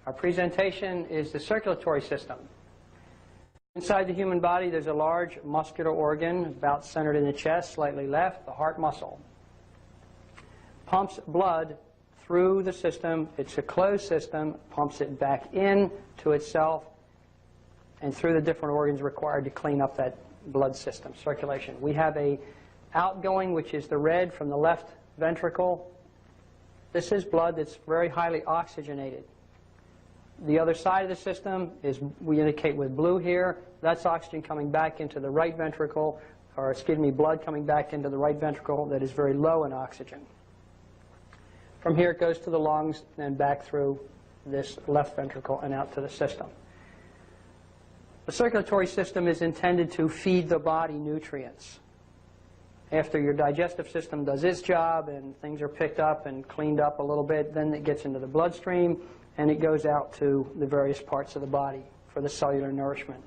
Our presentation is the circulatory system. Inside the human body, there's a large muscular organ about centered in the chest, slightly left, the heart muscle. Pumps blood through the system. It's a closed system, pumps it back in to itself and through the different organs required to clean up that blood system, circulation. We have a outgoing, which is the red from the left ventricle. This is blood that's very highly oxygenated. The other side of the system is, we indicate with blue here, that's oxygen coming back into the right ventricle, or excuse me, blood coming back into the right ventricle that is very low in oxygen. From here it goes to the lungs and back through this left ventricle and out to the system. The circulatory system is intended to feed the body nutrients. After your digestive system does its job and things are picked up and cleaned up a little bit, then it gets into the bloodstream and it goes out to the various parts of the body for the cellular nourishment.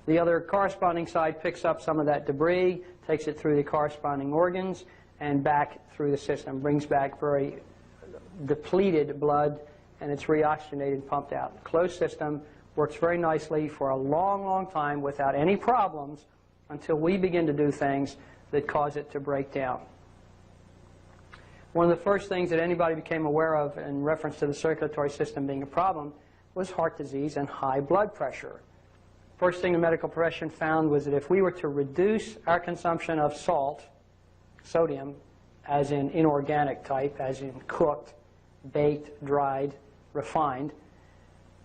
The other corresponding side picks up some of that debris, takes it through the corresponding organs, and back through the system, brings back very depleted blood, and it's reoxygenated, pumped out. The closed system works very nicely for a long, long time without any problems until we begin to do things that cause it to break down. One of the first things that anybody became aware of in reference to the circulatory system being a problem was heart disease and high blood pressure. First thing the medical profession found was that if we were to reduce our consumption of salt, sodium, as in inorganic type, as in cooked, baked, dried, refined,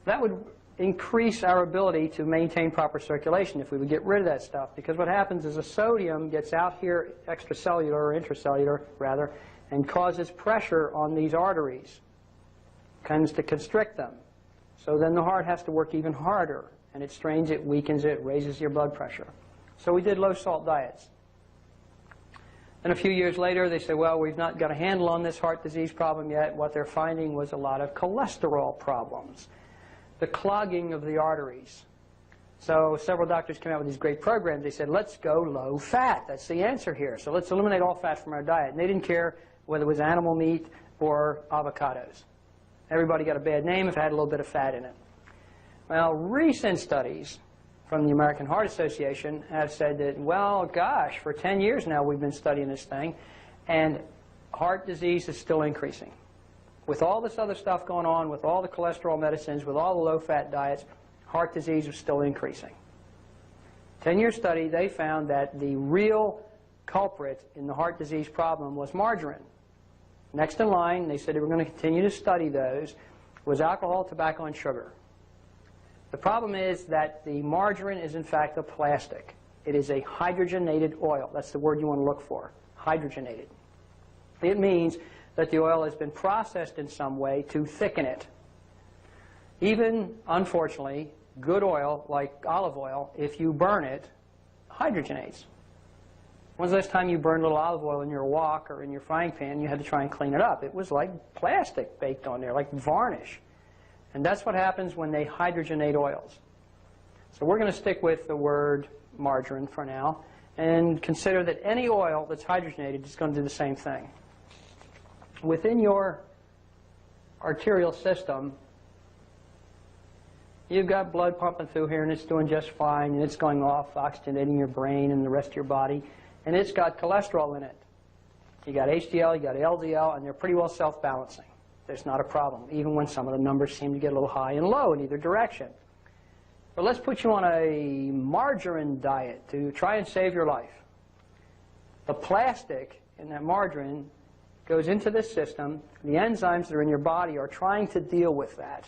that would increase our ability to maintain proper circulation if we would get rid of that stuff. Because what happens is the sodium gets out here extracellular or intracellular, rather, and causes pressure on these arteries, tends to constrict them. So then the heart has to work even harder, and it strains it, weakens it, raises your blood pressure. So we did low-salt diets. Then a few years later, they said, well, we've not got a handle on this heart disease problem yet. What they're finding was a lot of cholesterol problems, the clogging of the arteries. So several doctors came out with these great programs. They said, let's go low fat. That's the answer here. So let's eliminate all fat from our diet. And they didn't care whether it was animal meat or avocados. Everybody got a bad name if it had a little bit of fat in it. Well, recent studies from the American Heart Association have said that, well, gosh, for 10 years now we've been studying this thing, and heart disease is still increasing. With all this other stuff going on, with all the cholesterol medicines, with all the low-fat diets, heart disease is still increasing. 10-year study, they found that the real culprit in the heart disease problem was margarine. Next in line, they said they were going to continue to study those, was alcohol, tobacco, and sugar. The problem is that the margarine is in fact a plastic. It is a hydrogenated oil. That's the word you want to look for, hydrogenated. It means that the oil has been processed in some way to thicken it. Even, unfortunately, good oil, like olive oil, if you burn it, hydrogenates. When's the last time you burned a little olive oil in your wok or in your frying pan and you had to try and clean it up? It was like plastic baked on there, like varnish. And that's what happens when they hydrogenate oils. So we're going to stick with the word margarine for now and consider that any oil that's hydrogenated is going to do the same thing. Within your arterial system, you've got blood pumping through here and it's doing just fine and it's going off, oxygenating your brain and the rest of your body, and it's got cholesterol in it. You got HDL, you got LDL, and they're pretty well self-balancing. There's not a problem, even when some of the numbers seem to get a little high and low in either direction. But let's put you on a margarine diet to try and save your life. The plastic in that margarine goes into this system. The enzymes that are in your body are trying to deal with that.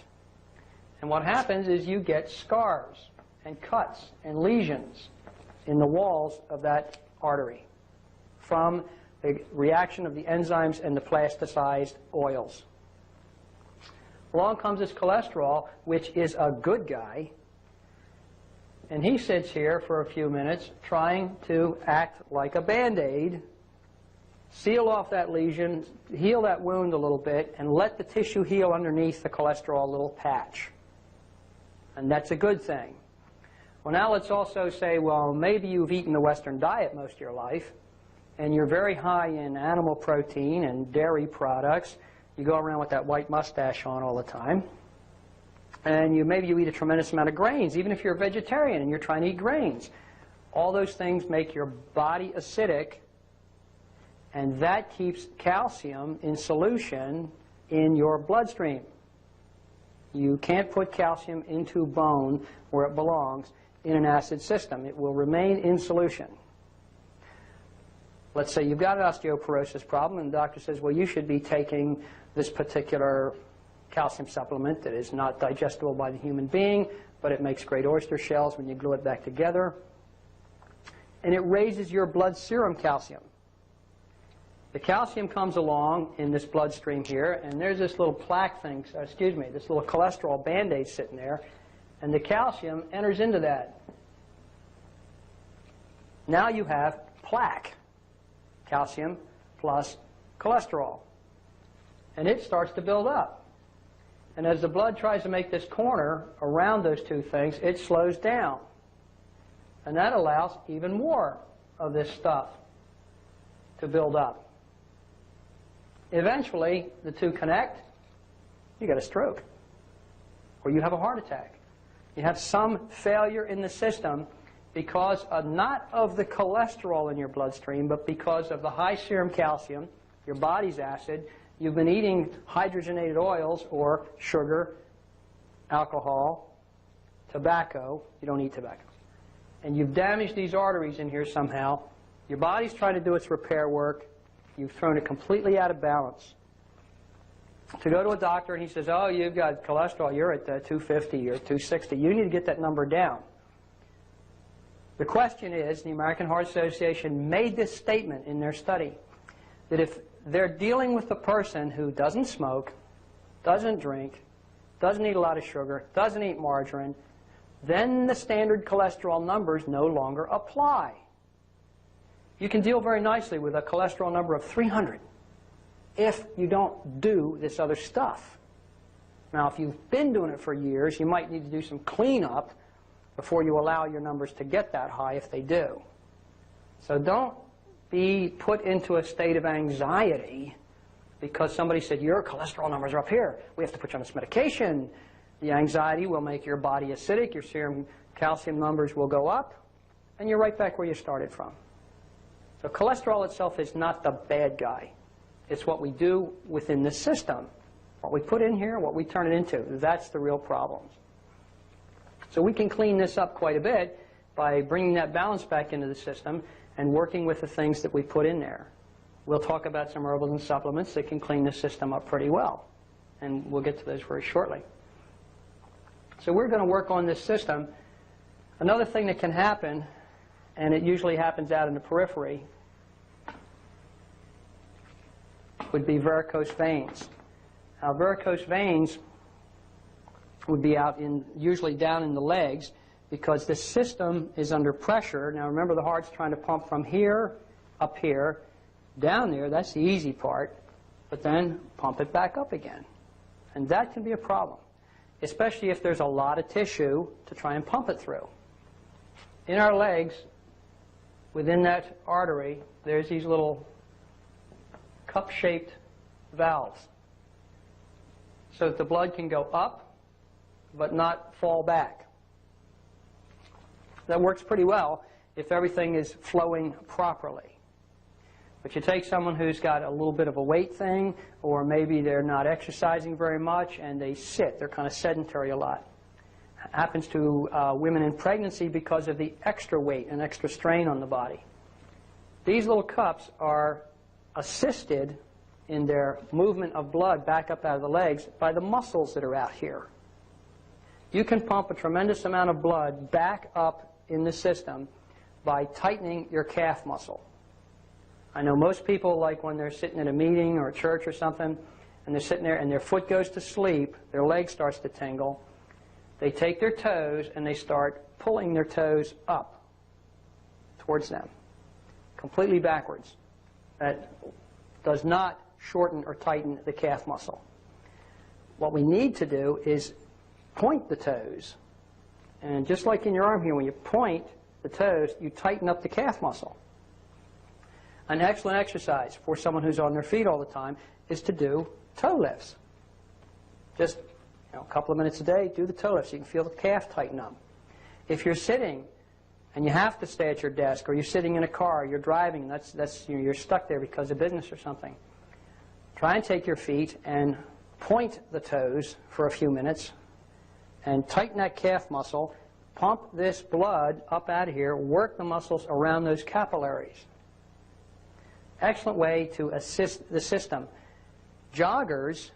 And what happens is you get scars and cuts and lesions in the walls of that artery from the reaction of the enzymes and the plasticized oils. Along comes this cholesterol, which is a good guy, and he sits here for a few minutes trying to act like a Band-Aid, seal off that lesion, heal that wound a little bit, and let the tissue heal underneath the cholesterol little patch. and that's a good thing. Well, now let's also say, well, maybe you've eaten the Western diet most of your life, and you're very high in animal protein and dairy products. You go around with that white mustache on all the time. And maybe you eat a tremendous amount of grains, even if you're a vegetarian and you're trying to eat grains. All those things make your body acidic, and that keeps calcium in solution in your bloodstream. You can't put calcium into bone where it belongs in an acid system. It will remain in solution. Let's say you've got an osteoporosis problem, and the doctor says, well, you should be taking this particular calcium supplement that is not digestible by the human being, but it makes great oyster shells when you glue it back together. And it raises your blood serum calcium. The calcium comes along in this bloodstream here, and there's this little plaque thing, this little cholesterol Band-Aid sitting there, and the calcium enters into that. Now you have plaque, calcium plus cholesterol, and it starts to build up. And as the blood tries to make this corner around those two things, it slows down. And that allows even more of this stuff to build up. Eventually, the two connect, you get a stroke, or you have a heart attack. You have some failure in the system because of, not of the cholesterol in your bloodstream, but because of the high serum calcium, your body's acid. You've been eating hydrogenated oils or sugar, alcohol, tobacco. You don't eat tobacco. And you've damaged these arteries in here somehow. Your body's trying to do its repair work. You've thrown it completely out of balance. To go to a doctor and he says, oh, you've got cholesterol, you're at 250 or 260. You need to get that number down. The question is, the American Heart Association made this statement in their study, that if they're dealing with a person who doesn't smoke, doesn't drink, doesn't eat a lot of sugar, doesn't eat margarine, then the standard cholesterol numbers no longer apply. You can deal very nicely with a cholesterol number of 300 if you don't do this other stuff. Now, if you've been doing it for years, you might need to do some cleanup before you allow your numbers to get that high if they do. So don't be put into a state of anxiety because somebody said, your cholesterol numbers are up here. We have to put you on this medication. The anxiety will make your body acidic. Your serum calcium numbers will go up. And you're right back where you started from. So cholesterol itself is not the bad guy. It's what we do within the system. What we put in here, what we turn it into. That's the real problem. So we can clean this up quite a bit by bringing that balance back into the system and working with the things that we put in there. We'll talk about some herbals and supplements that can clean the system up pretty well. And we'll get to those very shortly. So we're going to work on this system. Another thing that can happen, and it usually happens out in the periphery, would be varicose veins. Now, varicose veins would be out usually down in the legs because this system is under pressure. Now, remember, the heart's trying to pump from here, up here, down there. That's the easy part. But then pump it back up again. And that can be a problem, especially if there's a lot of tissue to try and pump it through. In our legs, within that artery, there's these little cup-shaped valves so that the blood can go up but not fall back. That works pretty well if everything is flowing properly. But you take someone who's got a little bit of a weight thing, or maybe they're not exercising very much and they sit. They're kind of sedentary a lot. Happens to women in pregnancy because of the extra weight and extra strain on the body. These little cups are assisted in their movement of blood back up out of the legs by the muscles that are out here. You can pump a tremendous amount of blood back up in the system by tightening your calf muscle. I know most people, like when they're sitting at a meeting or a church or something, and they're sitting there and their foot goes to sleep, their leg starts to tingle. They take their toes and they start pulling their toes up towards them, completely backwards. That does not shorten or tighten the calf muscle. What we need to do is point the toes And just like in your arm here, when you point the toes, you tighten up the calf muscle. An excellent exercise for someone who's on their feet all the time is to do toe lifts. Just a couple of minutes a day, do the toe lifts. You can feel the calf tighten up. If you're sitting and you have to stay at your desk, or you're sitting in a car, you're driving, you're stuck there because of business or something, try and take your feet and point the toes for a few minutes and tighten that calf muscle, pump this blood up out of here, work the muscles around those capillaries. Excellent way to assist the system. Joggers,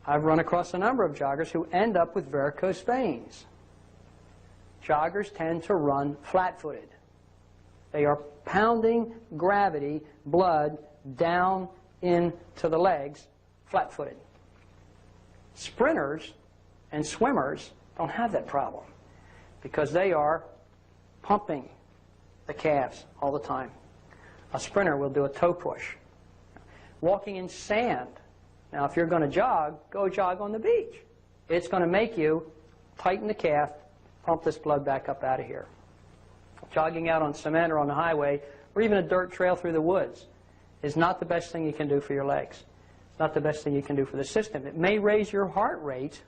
I've run across a number of joggers who end up with varicose veins. Joggers tend to run flat-footed. They are pounding gravity, blood, down into the legs, flat-footed. Sprinters and swimmers don't have that problem because they are pumping the calves all the time. A sprinter will do a toe push. Walking in sand. Now, if you're going to jog, go jog on the beach. It's going to make you tighten the calf, pump this blood back up out of here. Jogging out on cement or on the highway, or even a dirt trail through the woods, is not the best thing you can do for your legs. It's not the best thing you can do for the system. It may raise your heart rate,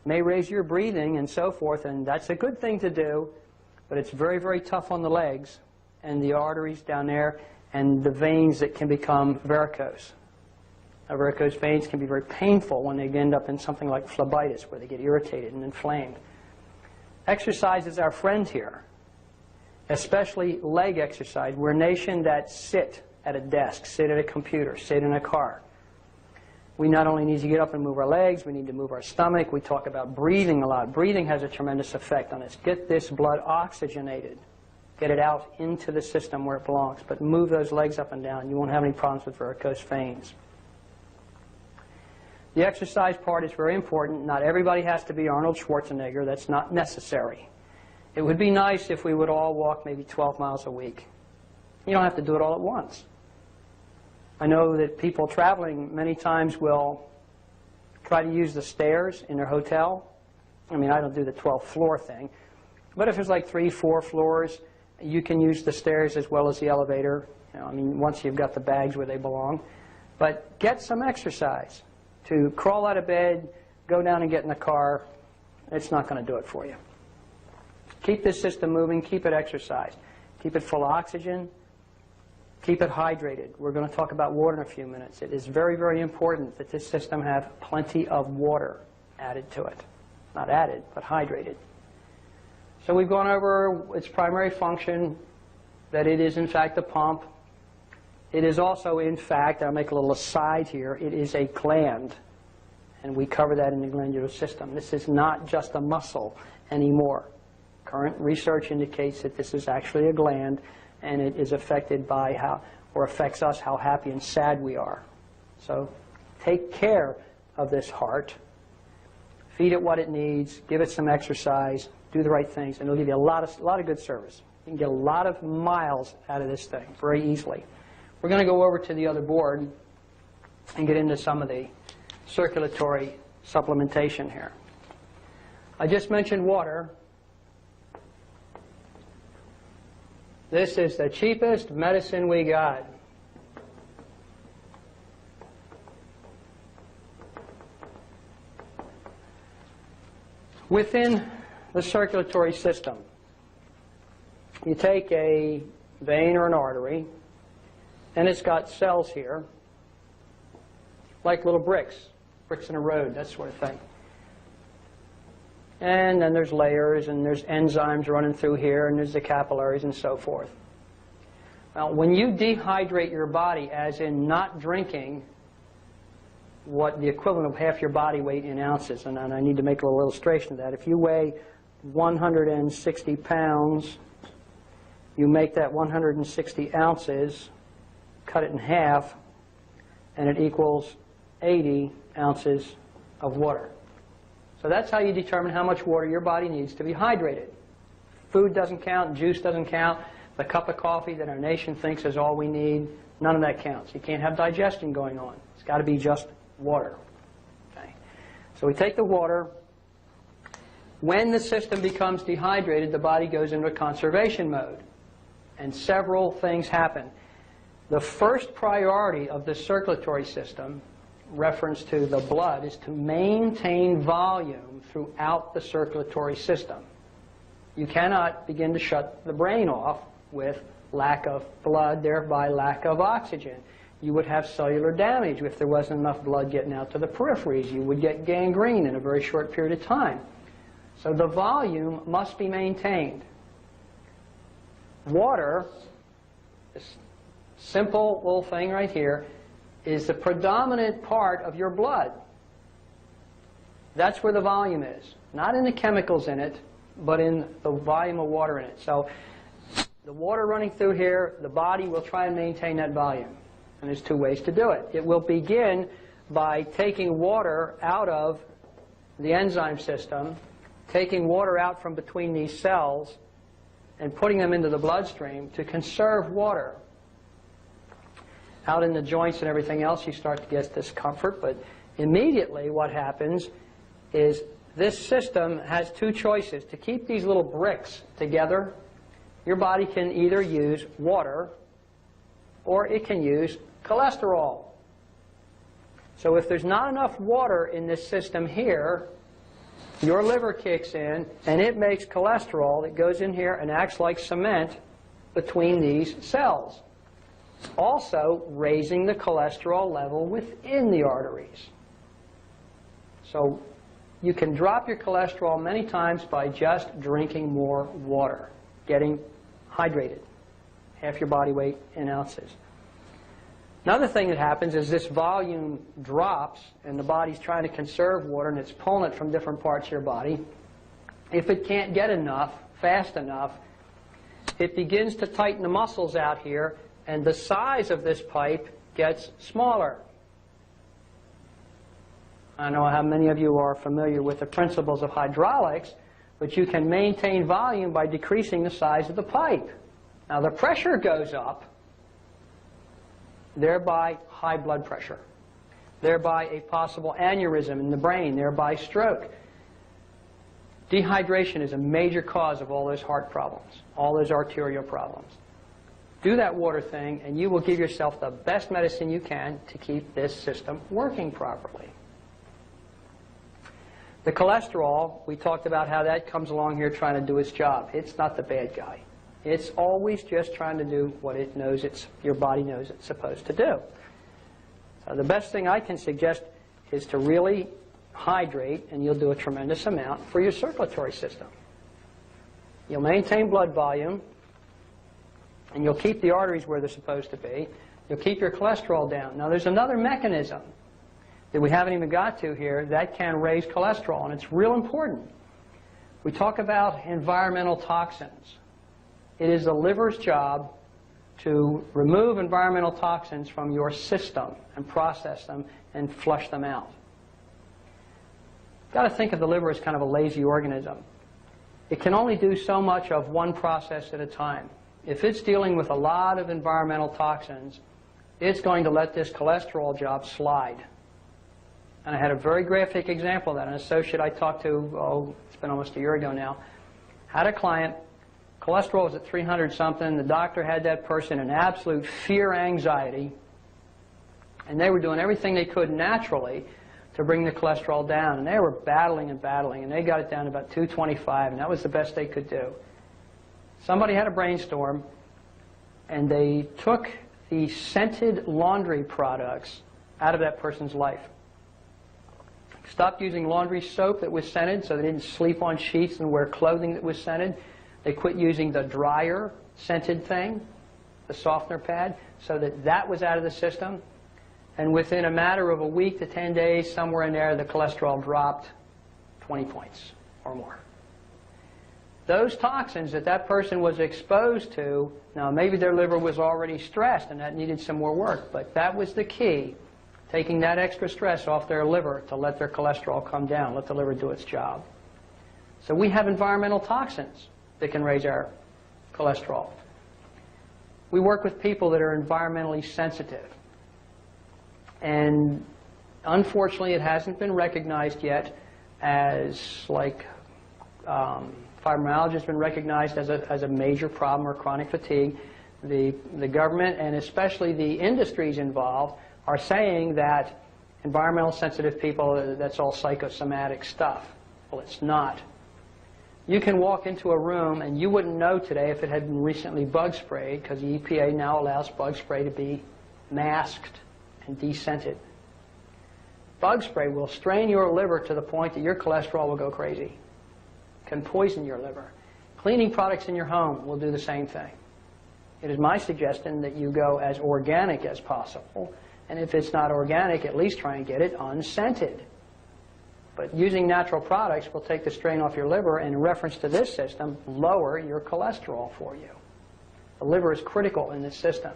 may raise your breathing and so forth, and that's a good thing to do, but it's very, very tough on the legs and the arteries down there and the veins that can become varicose. Now, varicose veins can be very painful when they end up in something like phlebitis, where they get irritated and inflamed. Exercise is our friend here, especially leg exercise. We're a nation that sit at a desk, sit at a computer, sit in a car. We not only need to get up and move our legs, we need to move our stomach. We talk about breathing a lot. Breathing has a tremendous effect on us. Get this blood oxygenated. Get it out into the system where it belongs. But move those legs up and down. You won't have any problems with varicose veins. The exercise part is very important. Not everybody has to be Arnold Schwarzenegger. That's not necessary. It would be nice if we would all walk maybe 12 miles a week. You don't have to do it all at once. I know that people traveling many times will try to use the stairs in their hotel. I mean, I don't do the 12th floor thing. But if there's like 3, 4 floors, you can use the stairs as well as the elevator. I mean, once you've got the bags where they belong. But get some exercise. To crawl out of bed, go down and get in the car, it's not going to do it for you. Keep this system moving, keep it exercised. Keep it full of oxygen, keep it hydrated. We're going to talk about water in a few minutes. It is very, very important that this system have plenty of water added to it. Not added, but hydrated. So we've gone over its primary function, that it is in fact a pump. It is also, in fact, I'll make a little aside here, it is a gland, and we cover that in the glandular system. This is not just a muscle anymore. Current research indicates that this is actually a gland, and it is affected by how, or affects us, how happy and sad we are. So take care of this heart. Feed it what it needs. Give it some exercise. Do the right things, and it'll give you a lot of good service. You can get a lot of miles out of this thing very easily. We're going to go over to the other board and get into some of the circulatory supplementation here. I just mentioned water. This is the cheapest medicine we got. Within the circulatory system, you take a vein or an artery, and it's got cells here, like little bricks in a road, that sort of thing. And then there's layers, and there's enzymes running through here, and there's the capillaries and so forth. Now, when you dehydrate your body, as in not drinking what the equivalent of half your body weight in ounces, and I need to make a little illustration of that. If you weigh 160 pounds, you make that 160 ounces, cut it in half, and it equals 80 ounces of water. So that's how you determine how much water your body needs to be hydrated. Food doesn't count, juice doesn't count, the cup of coffee that our nation thinks is all we need, none of that counts. You can't have digestion going on. It's got to be just water. Okay. So we take the water, When the system becomes dehydrated, the body goes into conservation mode, and several things happen. The first priority of the circulatory system, reference to the blood, is to maintain volume throughout the circulatory system. You cannot begin to shut the brain off with lack of blood, thereby lack of oxygen. You would have cellular damage if there wasn't enough blood getting out to the peripheries. You would get gangrene in a very short period of time. So the volume must be maintained. Water, this simple little thing right here, is the predominant part of your blood. That's where the volume is. Not in the chemicals in it, but in the volume of water in it. So the water running through here, the body will try and maintain that volume. And there's two ways to do it. It will begin by taking water out of the enzyme system, taking water out from between these cells, and putting them into the bloodstream to conserve water. Out in the joints and everything else, you start to get discomfort, but immediately what happens is this system has two choices. To keep these little bricks together, your body can either use water or it can use cholesterol. So if there's not enough water in this system here, your liver kicks in and it makes cholesterol that goes in here and acts like cement between these cells, also raising the cholesterol level within the arteries. So you can drop your cholesterol many times by just drinking more water, getting hydrated, half your body weight in ounces. Another thing that happens is this volume drops and the body's trying to conserve water and it's pulling it from different parts of your body. If it can't get enough, fast enough, it begins to tighten the muscles out here and the size of this pipe gets smaller. I know how many of you are familiar with the principles of hydraulics, but you can maintain volume by decreasing the size of the pipe. Now the pressure goes up, thereby high blood pressure, thereby a possible aneurysm in the brain, thereby stroke. Dehydration is a major cause of all those heart problems, all those arterial problems. Do that water thing and you will give yourself the best medicine you can to keep this system working properly. The cholesterol, we talked about how that comes along here trying to do its job. It's not the bad guy. It's always just trying to do what it knows your body knows it's supposed to do. So the best thing I can suggest is to really hydrate, and you'll do a tremendous amount for your circulatory system. You'll maintain blood volume, and you'll keep the arteries where they're supposed to be. You'll keep your cholesterol down. Now there's another mechanism that we haven't even got to here that can raise cholesterol, and it's real important. We talk about environmental toxins. It is the liver's job to remove environmental toxins from your system and process them and flush them out. You've got to think of the liver as kind of a lazy organism. It can only do so much of one process at a time. If it's dealing with a lot of environmental toxins, it's going to let this cholesterol job slide. And I had a very graphic example of that. An associate I talked to, it's been almost a year ago now, had a client, cholesterol was at 300 something, the doctor had that person in absolute fear, anxiety, and they were doing everything they could naturally to bring the cholesterol down. And they were battling and battling, and they got it down to about 225, and that was the best they could do. Somebody had a brainstorm, and they took the scented laundry products out of that person's life. Stopped using laundry soap that was scented, so they didn't sleep on sheets and wear clothing that was scented. They quit using the dryer scented thing, the softener pad, so that was out of the system. And within a matter of a week to 10 days, somewhere in there, the cholesterol dropped 20 points or more. Those toxins that person was exposed to, now maybe their liver was already stressed and that needed some more work, but that was the key. Taking that extra stress off their liver to let their cholesterol come down, let the liver do its job. So we have environmental toxins that can raise our cholesterol. We work with people that are environmentally sensitive. And unfortunately, it hasn't been recognized yet as like Fibromyalgia has been recognized as a major problem, or chronic fatigue. The government, and especially the industries involved, are saying that environmental sensitive people, that's all psychosomatic stuff. Well, it's not. You can walk into a room and you wouldn't know today if it had been recently bug sprayed, because the EPA now allows bug spray to be masked and descented. Bug spray will strain your liver to the point that your cholesterol will go crazy. Can poison your liver. Cleaning products in your home will do the same thing. It is my suggestion that you go as organic as possible, and if it's not organic, at least try and get it unscented. But using natural products will take the strain off your liver, and in reference to this system, lower your cholesterol for you. The liver is critical in this system.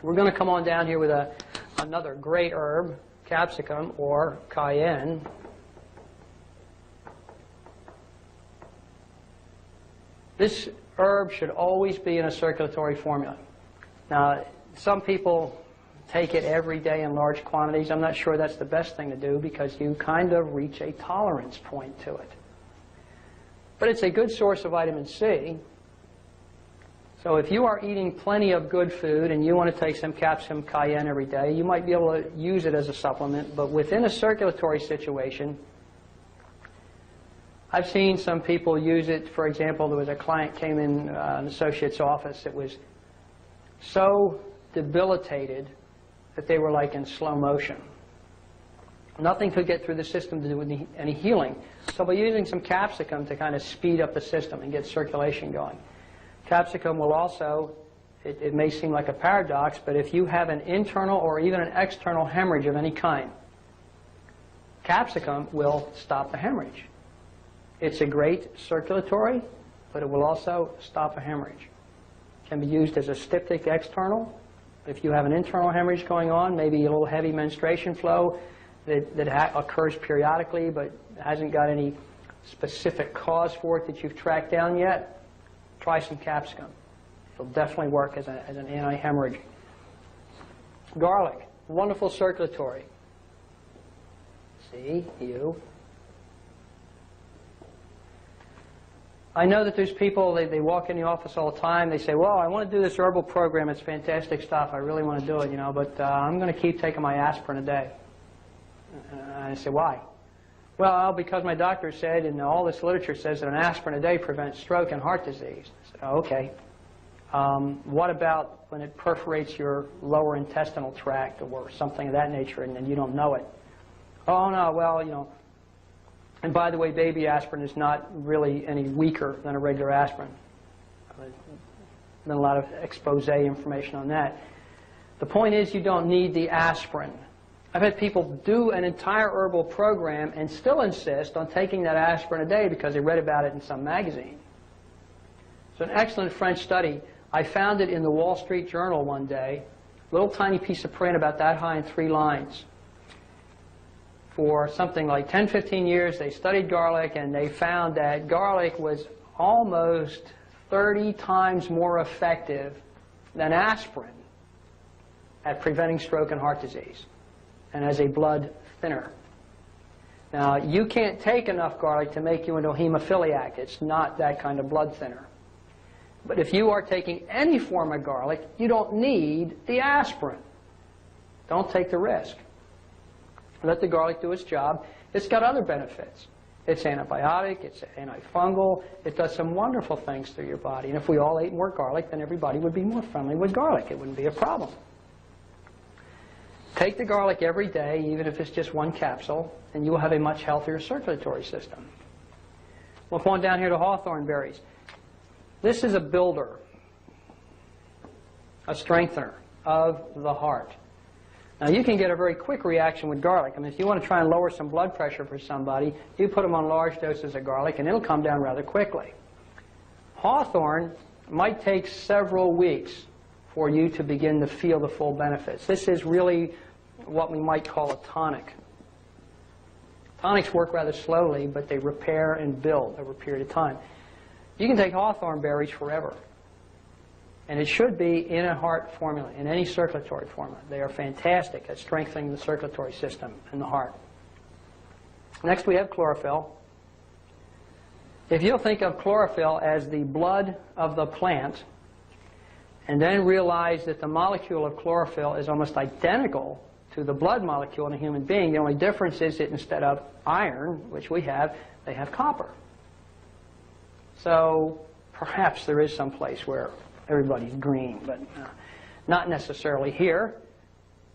We're going to come on down here with another great herb, capsicum or cayenne. This herb should always be in a circulatory formula. Now, some people take it every day in large quantities. I'm not sure that's the best thing to do, because you kind of reach a tolerance point to it. But it's a good source of vitamin C. So if you are eating plenty of good food and you want to take some capsicum cayenne every day, you might be able to use it as a supplement. But within a circulatory situation, I've seen some people use it. For example, there was a client came in an associate's office that was so debilitated that they were like in slow motion. Nothing could get through the system to do with any healing. So by using some capsicum to kind of speed up the system and get circulation going. Capsicum will also, it may seem like a paradox, but if you have an internal or even an external hemorrhage of any kind, capsicum will stop the hemorrhage. It's a great circulatory, but it will also stop a hemorrhage. It can be used as a styptic external. If you have an internal hemorrhage going on, maybe a little heavy menstruation flow that occurs periodically but hasn't got any specific cause for it that you've tracked down yet, try some capsicum. It'll definitely work as an anti-hemorrhage. Garlic, wonderful circulatory. See, you. I know that there's people, they walk in the office all the time, they say, well, I want to do this herbal program, it's fantastic stuff, I really want to do it, you know, but I'm going to keep taking my aspirin a day. And I say, why? Well, because my doctor said, and all this literature says, that an aspirin a day prevents stroke and heart disease. I said, oh, okay. What about when it perforates your lower intestinal tract or something of that nature and you don't know it? Oh, no, well, you know. And by the way, baby aspirin is not really any weaker than a regular aspirin. There's been a lot of expose information on that. The point is, you don't need the aspirin. I've had people do an entire herbal program and still insist on taking that aspirin a day because they read about it in some magazine. It's an excellent French study. I found it in the Wall Street Journal one day, a little tiny piece of print about that high in 3 lines. For something like 10, 15 years, they studied garlic, and they found that garlic was almost 30 times more effective than aspirin at preventing stroke and heart disease, and as a blood thinner. Now, you can't take enough garlic to make you into a hemophiliac. It's not that kind of blood thinner. But if you are taking any form of garlic, you don't need the aspirin. Don't take the risk. Let the garlic do its job. It's got other benefits. It's antibiotic, it's antifungal, it does some wonderful things through your body. And if we all ate more garlic, then everybody would be more friendly with garlic. It wouldn't be a problem. Take the garlic every day, even if it's just 1 capsule, and you will have a much healthier circulatory system. We'll go on down here to hawthorn berries. This is a builder, a strengthener of the heart. Now, you can get a very quick reaction with garlic. I mean, if you want to try and lower some blood pressure for somebody, you put them on large doses of garlic, and it'll come down rather quickly. Hawthorn might take several weeks for you to begin to feel the full benefits. This is really what we might call a tonic. Tonics work rather slowly, but they repair and build over a period of time. You can take hawthorn berries forever. And it should be in a heart formula, in any circulatory formula. They are fantastic at strengthening the circulatory system in the heart. Next we have chlorophyll. If you'll think of chlorophyll as the blood of the plant, and then realize that the molecule of chlorophyll is almost identical to the blood molecule in a human being, the only difference is that instead of iron, which we have, they have copper. So perhaps there is some place where everybody's green, but not necessarily here.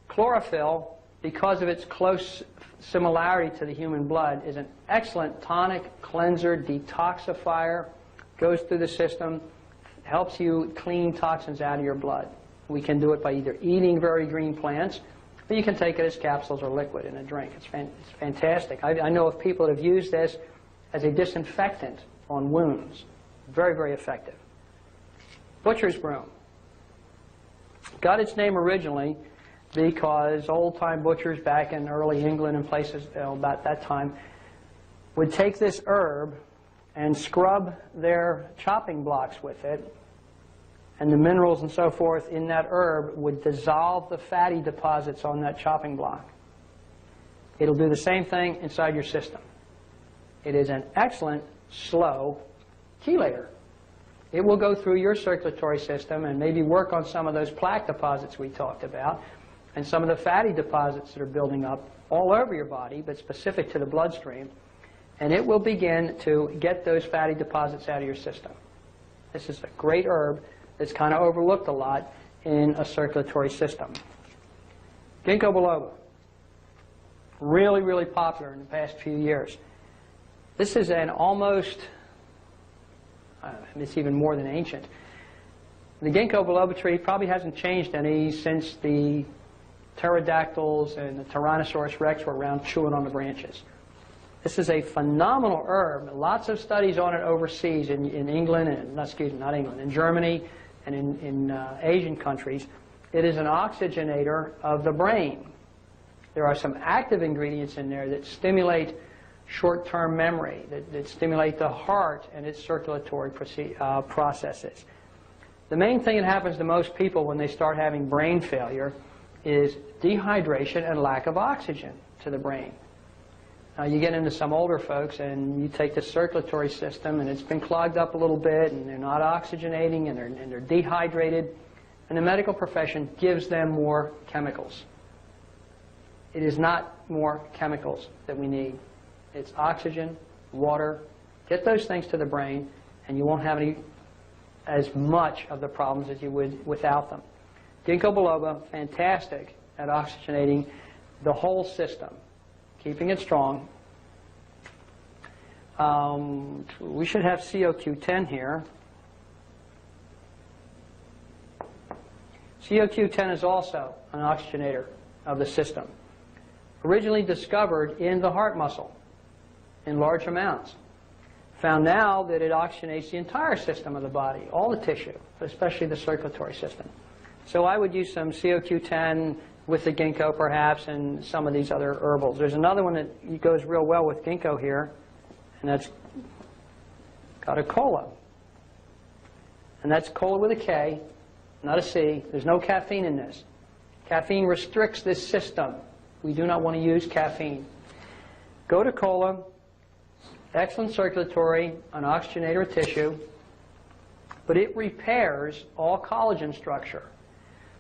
Chlorophyll, because of its close similarity to the human blood, is an excellent tonic, cleanser, detoxifier, goes through the system, helps you clean toxins out of your blood. We can do it by either eating very green plants, or you can take it as capsules or liquid in a drink. It's fantastic. I know of people that have used this as a disinfectant on wounds. Very, very effective. Butcher's broom. Got its name originally because old-time butchers back in early England and places about that time would take this herb and scrub their chopping blocks with it, and the minerals and so forth in that herb would dissolve the fatty deposits on that chopping block. It'll do the same thing inside your system. It is an excellent, slow chelator. It will go through your circulatory system and maybe work on some of those plaque deposits we talked about and some of the fatty deposits that are building up all over your body, but specific to the bloodstream. And it will begin to get those fatty deposits out of your system. This is a great herb that's kind of overlooked a lot in a circulatory system. Ginkgo biloba. Really, really popular in the past few years. This is an almost, it's even more than ancient. The ginkgo biloba tree probably hasn't changed any since the pterodactyls and the Tyrannosaurus rex were around chewing on the branches. This is a phenomenal herb. Lots of studies on it overseas in England, and not England, in Germany and in Asian countries. It is an oxygenator of the brain. There are some active ingredients in there that stimulate short-term memory, that stimulate the heart and its circulatory processes. The main thing that happens to most people when they start having brain failure is dehydration and lack of oxygen to the brain. Now, you get into some older folks and you take the circulatory system and it's been clogged up a little bit and they're not oxygenating and they're dehydrated, and the medical profession gives them more chemicals. It is not more chemicals that we need. It's oxygen, water. Get those things to the brain and you won't have as much of the problems as you would without them. Ginkgo biloba, fantastic at oxygenating the whole system, keeping it strong. We should have COQ10 here. COQ10 is also an oxygenator of the system. Originally discovered in the heart muscle in large amounts. Found now that it oxygenates the entire system of the body, all the tissue, but especially the circulatory system. So I would use some COQ10 with the ginkgo perhaps and some of these other herbals. There's another one that goes real well with ginkgo here, and that's cola. And that's cola with a K, not a C. There's no caffeine in this. Caffeine restricts this system. We do not want to use caffeine. Cola, excellent circulatory, an oxygenator of tissue, but it repairs all collagen structure.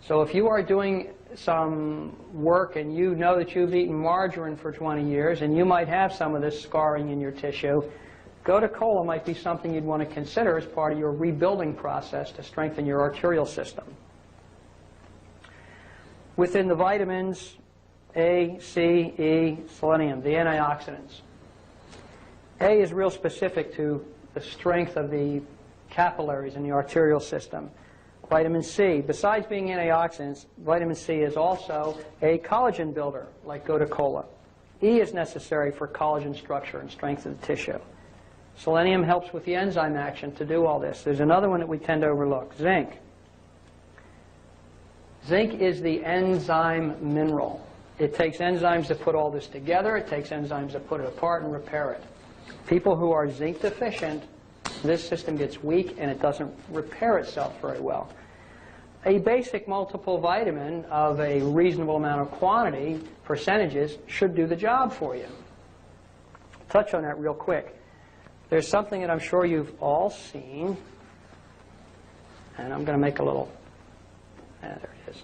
So if you are doing some work and you know that you've eaten margarine for 20 years and you might have some of this scarring in your tissue, cola might be something you'd want to consider as part of your rebuilding process to strengthen your arterial system. Within the vitamins, A, C, E, selenium, the antioxidants. A is real specific to the strength of the capillaries in the arterial system. Vitamin C, besides being antioxidants, vitamin C is also a collagen builder, like cola. E is necessary for collagen structure and strength of the tissue. Selenium helps with the enzyme action to do all this. There's another one that we tend to overlook, zinc. Zinc is the enzyme mineral. It takes enzymes to put all this together. It takes enzymes to put it apart and repair it. People who are zinc deficient, this system gets weak and it doesn't repair itself very well. A basic multiple vitamin of a reasonable amount of quantity, percentages, should do the job for you. Touch on that real quick. there's something that I'm sure you've all seen, and I'm going to make a little, there it is,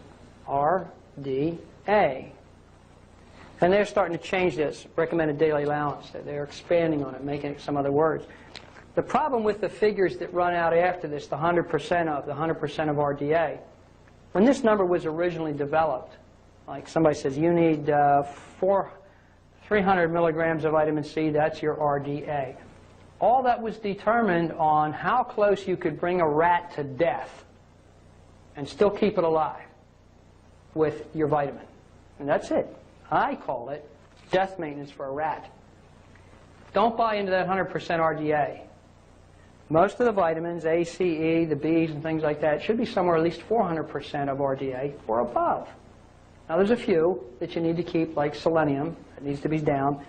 RDA. And they're starting to change this, recommended daily allowance. They're expanding on it, making it some other words. The problem with the figures that run out after this, the 100% of RDA, when this number was originally developed, like somebody says, you need 300 milligrams of vitamin C, that's your RDA. All that was determined on how close you could bring a rat to death and still keep it alive with your vitamin. And that's it. I call it death maintenance for a rat. Don't buy into that 100% RDA. Most of the vitamins, A, C, E, the Bs and things like that, should be somewhere at least 400% of RDA or above. Now there's a few that you need to keep, like selenium, that needs to be down.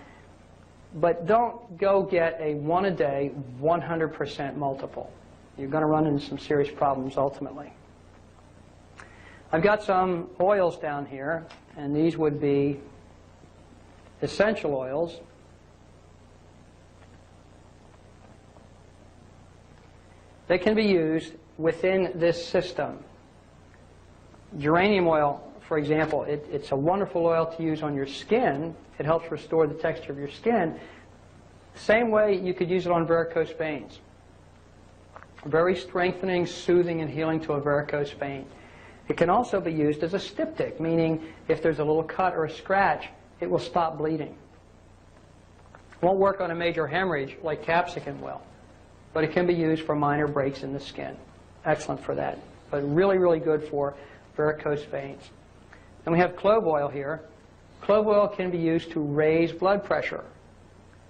But don't go get a one-a-day 100% multiple. You're going to run into some serious problems ultimately. I've got some oils down here, and these would be essential oils. They can be used within this system. Geranium oil, for example, it's a wonderful oil to use on your skin. It helps restore the texture of your skin. Same way you could use it on varicose veins. Very strengthening, soothing, and healing to a varicose vein. It can also be used as a styptic, meaning if there's a little cut or a scratch, it will stop bleeding. It won't work on a major hemorrhage like capsicum will, but it can be used for minor breaks in the skin. Excellent for that, but really, really good for varicose veins. And we have clove oil here. Clove oil can be used to raise blood pressure.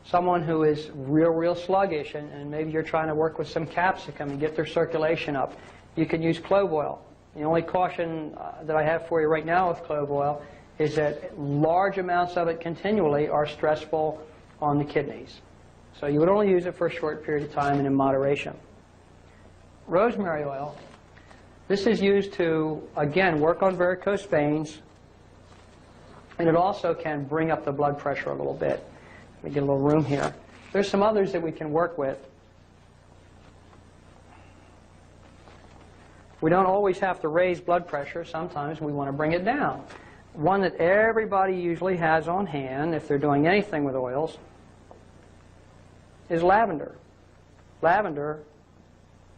Someone who is real sluggish, and maybe you're trying to work with some capsicum and get their circulation up, you can use clove oil. The only caution that I have for you right now with clove oil is that large amounts of it continually are stressful on the kidneys. So you would only use it for a short period of time and in moderation. Rosemary oil, this is used to, again, work on varicose veins, and it also can bring up the blood pressure a little bit. Let me get a little room here. There's some others that we can work with. We don't always have to raise blood pressure. Sometimes we want to bring it down. One that everybody usually has on hand, if they're doing anything with oils, is lavender. Lavender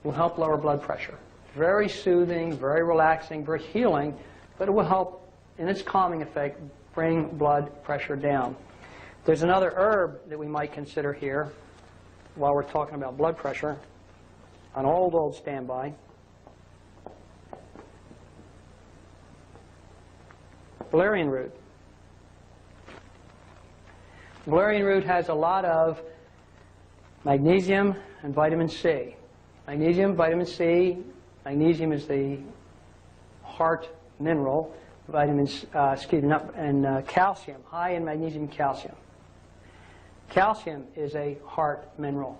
will help lower blood pressure. Very soothing, very relaxing, very healing, but it will help, in its calming effect, bring blood pressure down. There's another herb that we might consider here while we're talking about blood pressure, an old standby. Valerian root. Valerian root has a lot of magnesium and vitamin C. Magnesium, vitamin C. Magnesium is the heart mineral. Vitamins, and calcium, high in magnesium and calcium. Calcium is a heart mineral.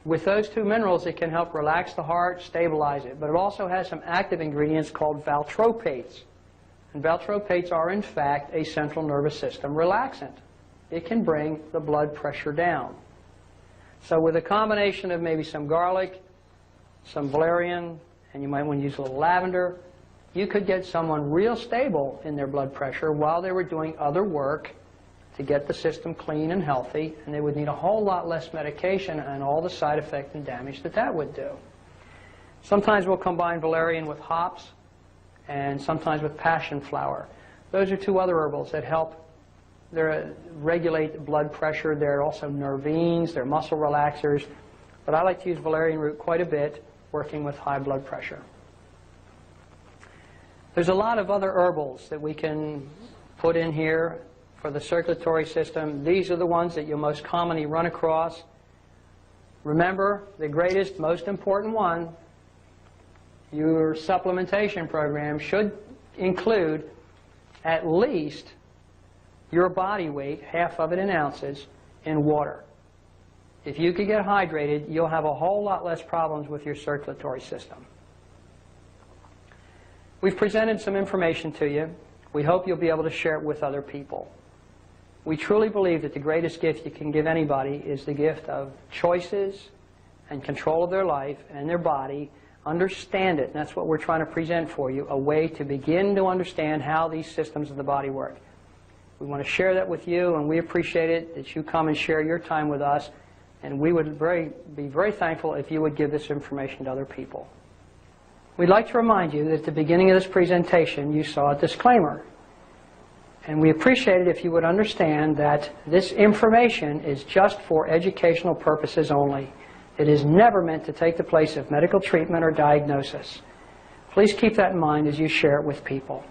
With those two minerals, it can help relax the heart, stabilize it. But it also has some active ingredients called valtropates. And valtropates are, in fact, a central nervous system relaxant. It can bring the blood pressure down. So with a combination of maybe some garlic, some valerian, and you might want to use a little lavender, you could get someone real stable in their blood pressure while they were doing other work to get the system clean and healthy, and they would need a whole lot less medication and all the side effect and damage that that would do. Sometimes we'll combine valerian with hops and sometimes with passion flower. Those are two other herbals that help regulate blood pressure. They're also nervines, they're muscle relaxers, but I like to use valerian root quite a bit working with high blood pressure. There's a lot of other herbals that we can put in here for the circulatory system. These are the ones that you'll most commonly run across. Remember, the greatest, most important one, your supplementation program should include at least your body weight, half of it in ounces, in water. If you could get hydrated, you'll have a whole lot less problems with your circulatory system. We've presented some information to you. We hope you'll be able to share it with other people. We truly believe that the greatest gift you can give anybody is the gift of choices and control of their life and their body. Understand it, and that's what we're trying to present for you, a way to begin to understand how these systems of the body work. We want to share that with you, and we appreciate it that you come and share your time with us, and we would be very thankful if you would give this information to other people. We'd like to remind you that at the beginning of this presentation you saw a disclaimer. And we appreciate it if you would understand that this information is just for educational purposes only. It is never meant to take the place of medical treatment or diagnosis. Please keep that in mind as you share it with people.